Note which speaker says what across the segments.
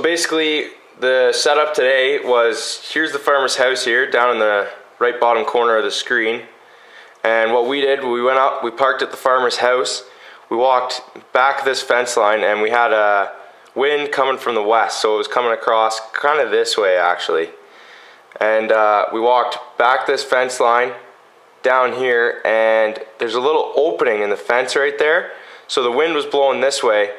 Speaker 1: basically the setup today was, here's the farmer's house here down in the right bottom corner of the screen. And what we did, we went up, we parked at the farmer's house, we walked back this fence line, and we had a wind coming from the west, so it was coming across kind of this way actually. And we walked back this fence line down here, and there's a little opening in the fence right there, so the wind was blowing this way,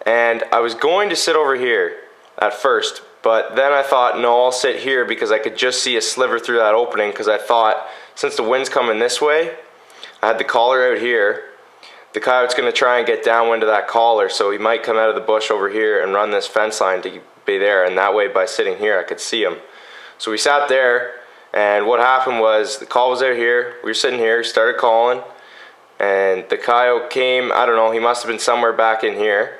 Speaker 1: and I was going to sit over here at first, but then I thought, no, I'll sit here because I could just see a sliver through that opening, because I thought since the wind's coming this way, I had the collar out here, the coyote's going to try and get downwind of that collar, so he might come out of the bush over here and run this fence line to be there, and that way by sitting here I could see him. So we sat there, and what happened was the call was out here, we were sitting here, started calling, and the coyote came, I don't know, he must have been somewhere back in here.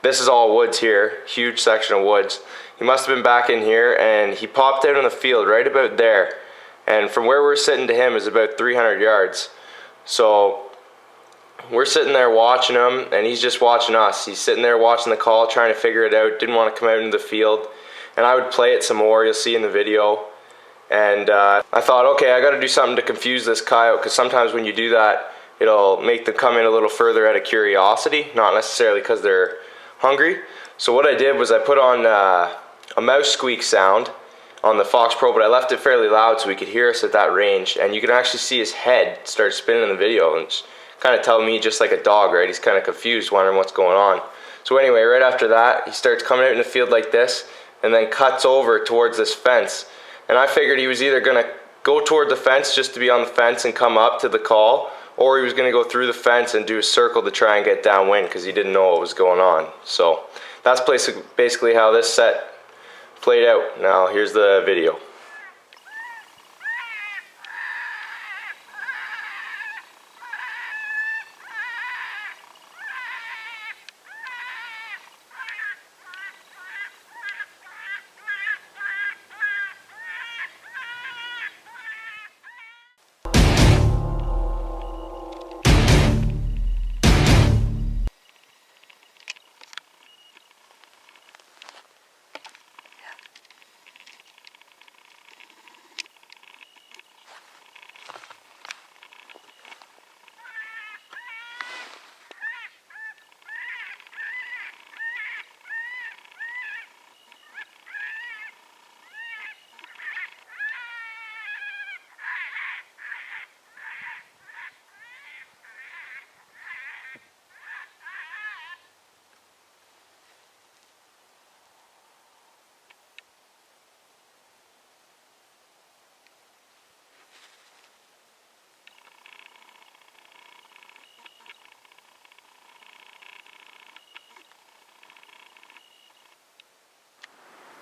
Speaker 1: This is all woods here, huge section of woods. He must have been back in here, and he popped out in the field right about there. And from where we're sitting to him is about 300 yards. So we're sitting there watching him, and he's just watching us. He's sitting there watching the call, trying to figure it out, didn't want to come out into the field. And I would play it some more, you'll see in the video. And I thought, okay, I got to do something to confuse this coyote, because sometimes when you do that, it'll make them come in a little further out of curiosity, not necessarily because they're hungry. So what I did was I put on a mouse squeak sound on the FoxPro, but I left it fairly loud so he could hear us at that range, and you can actually see his head start spinning in the video, and it's kind of telling me just like a dog, right? He's kind of confused, wondering what's going on. So anyway, right after that, he starts coming out in the field like this, and then cuts over towards this fence. And I figured he was either going to go toward the fence just to be on the fence and come up to the call, or he was going to go through the fence and do a circle to try and get downwind because he didn't know what was going on. So that's basically how this set played out. Now here's the video.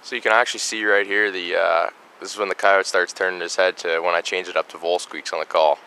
Speaker 1: So you can actually see right here, this is when the coyote starts turning his head to when I change it up to vol squeaks on the call.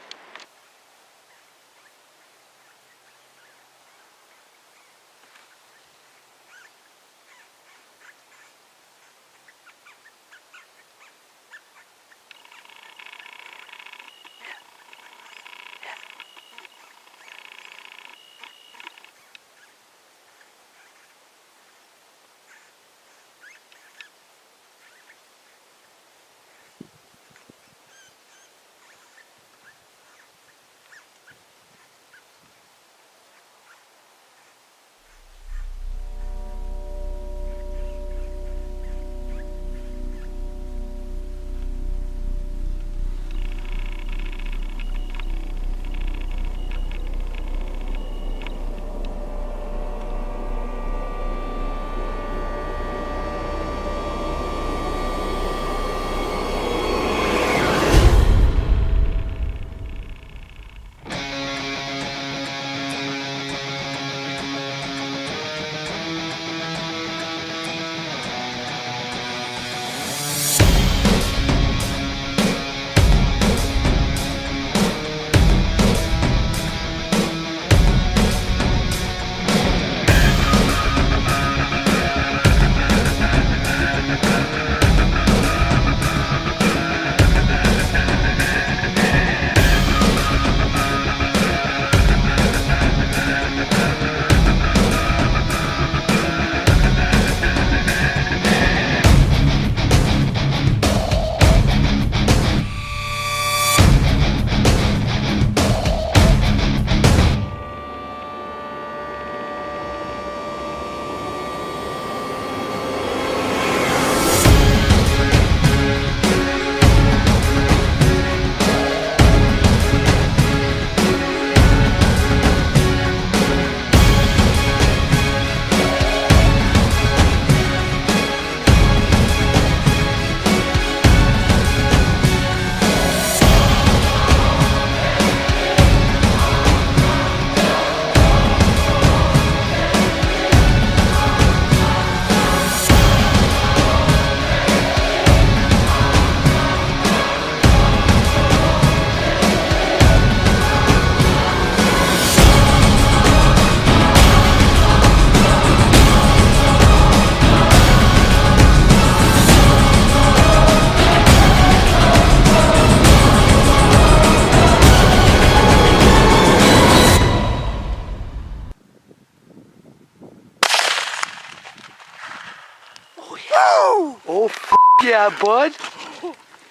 Speaker 2: yeah, bud.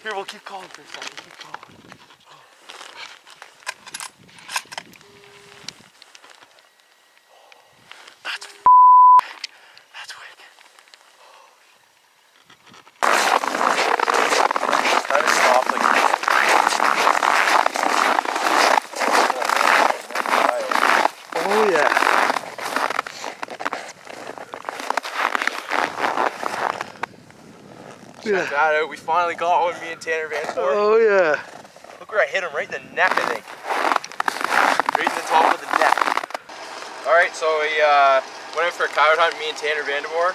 Speaker 1: Here, we'll keep calling for a second. Keep calling. That's wicked. Try to stop like.
Speaker 2: Oh yeah.
Speaker 1: Check that out. We finally got one, me and Tanner Vandebor.
Speaker 2: Oh yeah.
Speaker 1: Look where I hit him, right in the neck, I think. Right in the top of the neck. Alright, so we went out for a coyote hunt, me and Tanner Vandebor.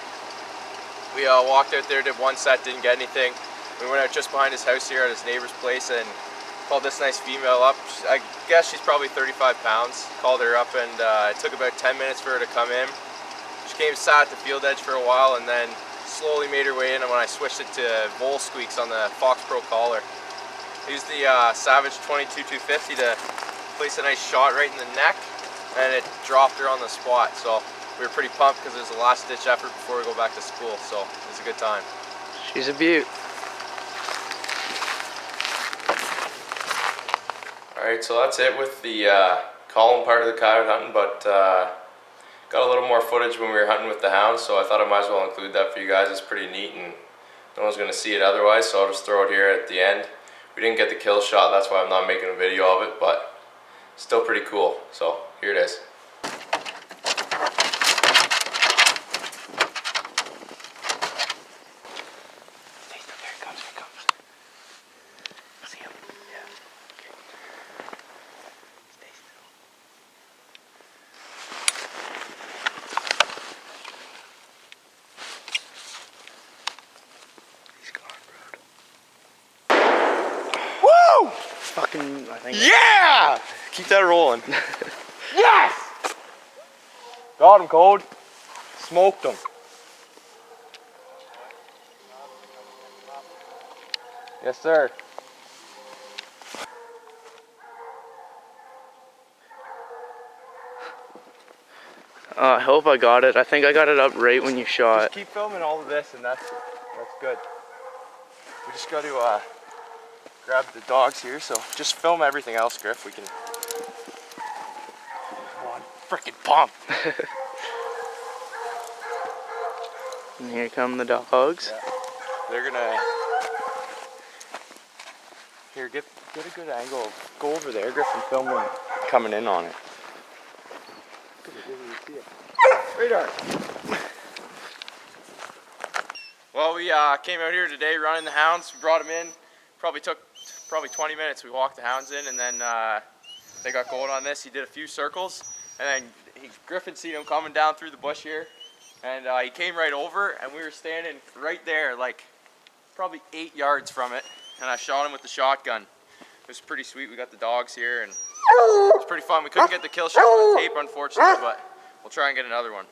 Speaker 1: We walked out there, did one set, didn't get anything. We went out just behind his house here at his neighbor's place and called this nice female up. I guess she's probably 35 pounds. Called her up and it took about 10 minutes for her to come in. She came, sat at the field edge for a while and then slowly made her way in, and when I switched it to bowl squeaks on the FoxPro collar. I used the Savage 22-250 to place a nice shot right in the neck, and it dropped her on the spot. So we were pretty pumped because it was a last ditch effort before we go back to school, so it was a good time.
Speaker 2: She's a beaut.
Speaker 1: Alright, so that's it with the calling part of the coyote hunting, but got a little more footage when we were hunting with the hounds, so I thought I might as well include that for you guys. It's pretty neat and no one's going to see it otherwise, so I'll just throw it here at the end. We didn't get the kill shot, that's why I'm not making a video of it, but still pretty cool. So here it is.
Speaker 2: Fucking, I think.
Speaker 1: Yeah! Keep that rolling. Yes! Got him, Code. Smoked him. Yes, sir.
Speaker 2: I hope I got it. I think I got it up right when you shot.
Speaker 1: Just keep filming all of this and that's good. We just got to grab the dogs here, so just film everything else, Griff. We can. One freaking pump.
Speaker 2: And here come the dogs.
Speaker 1: Yeah. They're gonna. Here, get a good angle. Go over there, Griff, and film them coming in on it. Radar. Well, we came out here today running the hounds. We brought them in. Took 20 minutes. We walked the hounds in, and then they got going on this. He did a few circles, and then Griffin seen him coming down through the bush here, and he came right over, and we were standing right there, like probably 8 yards from it, and I shot him with the shotgun. It was pretty sweet. We got the dogs here, and it was pretty fun. We couldn't get the kill shot on the tape, unfortunately, but we'll try and get another one.